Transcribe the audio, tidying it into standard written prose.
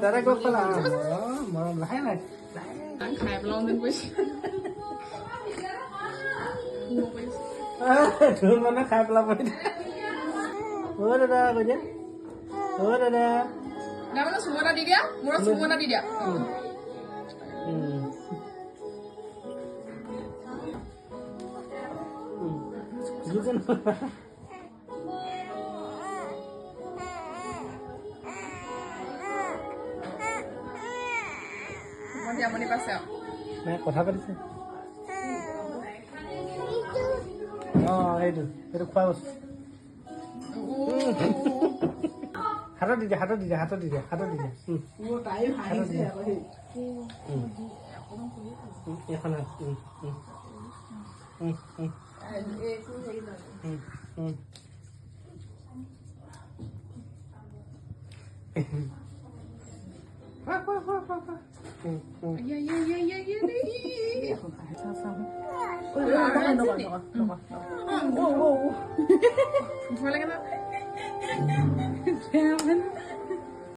দাদা গৈ পালা মৰম লাহে নাই খাই পেলাওঁ যেন কৈছে ধুন মানে খাই পেলাব দাদা কৈ দিয়া দাদা মানে চুমু এটা দি দিয়া মূৰত চুমু এটা দি দিয়া আমনি পাইছে কথা পাতিছে এইটো খোৱা বস্তু হাতত দি দিয়া এখন ভয় লাগে না